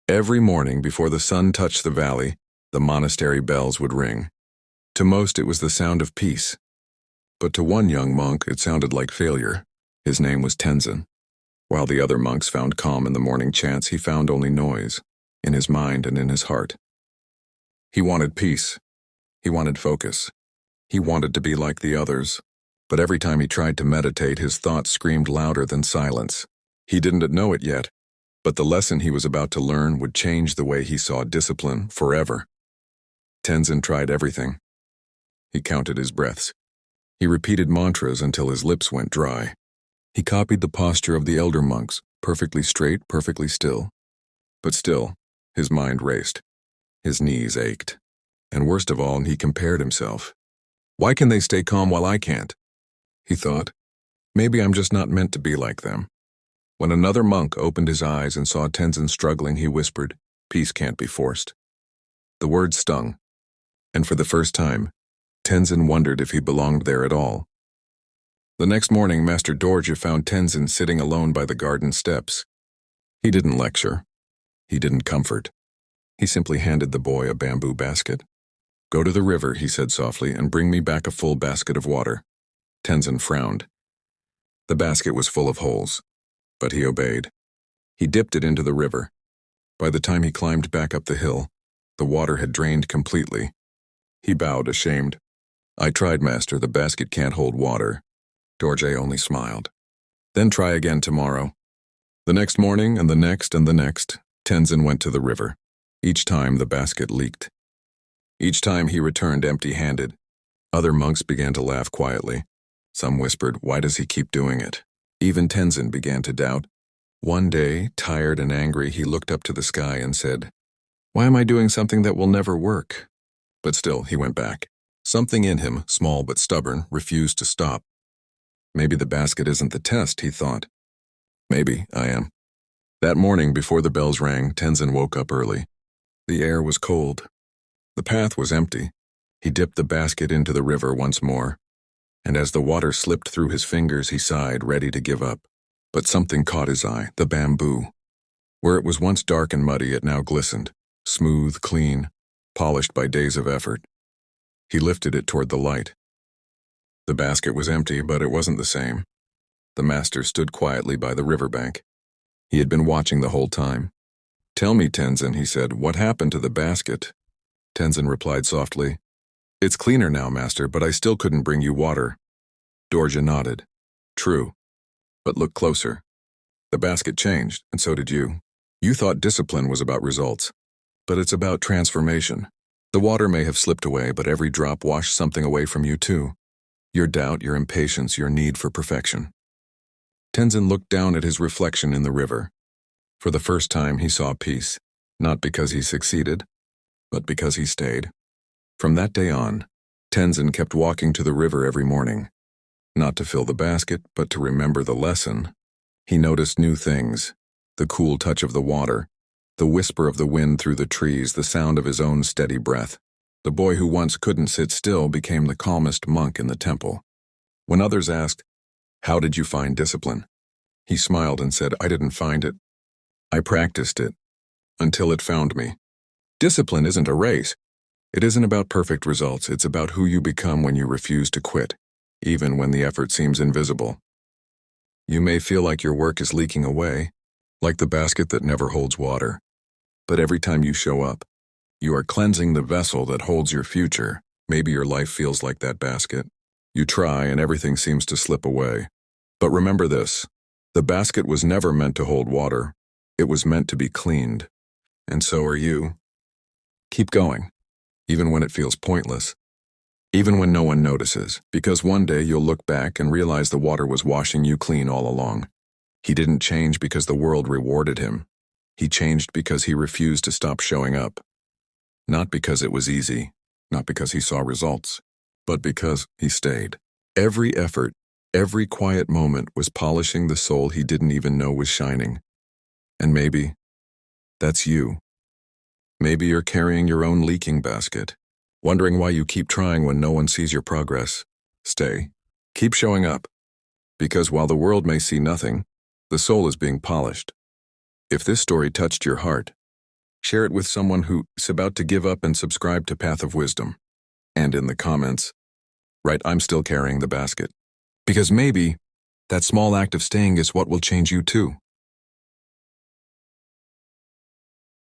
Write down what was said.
Every morning before the sun touched the valley, the monastery bells would ring. To most, it was the sound of peace. But to one young monk, it sounded like failure. His name was Tenzin. While the other monks found calm in the morning chants, he found only noise, in his mind and in his heart. He wanted peace. He wanted focus. He wanted to be like the others. But every time he tried to meditate, his thoughts screamed louder than silence. He didn't know it yet, but the lesson he was about to learn would change the way he saw discipline forever. Tenzin tried everything. He counted his breaths. He repeated mantras until his lips went dry. He copied the posture of the elder monks, perfectly straight, perfectly still. But still, his mind raced. His knees ached. And worst of all, he compared himself. Why can they stay calm while I can't? He thought. Maybe I'm just not meant to be like them. When another monk opened his eyes and saw Tenzin struggling, he whispered, "Peace can't be forced." The words stung. And for the first time, Tenzin wondered if he belonged there at all. The next morning, Master Dorje found Tenzin sitting alone by the garden steps. He didn't lecture. He didn't comfort. He simply handed the boy a bamboo basket. "Go to the river," he said softly, "and bring me back a full basket of water." Tenzin frowned. The basket was full of holes, but he obeyed. He dipped it into the river. By the time he climbed back up the hill, the water had drained completely. He bowed, ashamed. "I tried, Master. The basket can't hold water." Dorje only smiled. "Then try again tomorrow." The next morning, and the next, Tenzin went to the river. Each time the basket leaked. Each time he returned empty-handed. Other monks began to laugh quietly. Some whispered, "Why does he keep doing it?" Even Tenzin began to doubt. One day, tired and angry, he looked up to the sky and said, "Why am I doing something that will never work?" But still, he went back. Something in him, small but stubborn, refused to stop. Maybe the basket isn't the test, he thought. Maybe I am. That morning, before the bells rang, Tenzin woke up early. The air was cold. The path was empty. He dipped the basket into the river once more, and as the water slipped through his fingers, he sighed, ready to give up. But something caught his eye, the bamboo. Where it was once dark and muddy, it now glistened, smooth, clean, polished by days of effort. He lifted it toward the light. The basket was empty, but it wasn't the same. The master stood quietly by the riverbank. He had been watching the whole time. "Tell me, Tenzin," he said, "what happened to the basket?" Tenzin replied softly, "It's cleaner now, master, but I still couldn't bring you water." Dorje nodded. "True. But look closer. The basket changed, and so did you. You thought discipline was about results, but it's about transformation. The water may have slipped away, but every drop washed something away from you too. Your doubt, your impatience, your need for perfection." Tenzin looked down at his reflection in the river. For the first time, he saw peace, not because he succeeded, but because he stayed. From that day on, Tenzin kept walking to the river every morning, not to fill the basket, but to remember the lesson. He noticed new things, the cool touch of the water, the whisper of the wind through the trees, the sound of his own steady breath. The boy who once couldn't sit still became the calmest monk in the temple. When others asked, "How did you find discipline?" he smiled and said, "I didn't find it. I practiced it, until it found me." Discipline isn't a race. It isn't about perfect results. It's about who you become when you refuse to quit, even when the effort seems invisible. You may feel like your work is leaking away, like the basket that never holds water. But every time you show up, you are cleansing the vessel that holds your future. Maybe your life feels like that basket. You try and everything seems to slip away. But remember this, the basket was never meant to hold water. It was meant to be cleaned. And so are you. Keep going, even when it feels pointless. Even when no one notices, because one day you'll look back and realize the water was washing you clean all along. He didn't change because the world rewarded him. He changed because he refused to stop showing up. Not because it was easy, not because he saw results, but because he stayed. Every effort, every quiet moment was polishing the soul he didn't even know was shining. And maybe that's you. Maybe you're carrying your own leaking basket, wondering why you keep trying when no one sees your progress. Stay. Keep showing up. Because while the world may see nothing, the soul is being polished. If this story touched your heart, Share it with someone who's about to give up and subscribe to Path of Wisdom. And in the comments, write, "I'm still carrying the basket." Because maybe that small act of staying is what will change you too.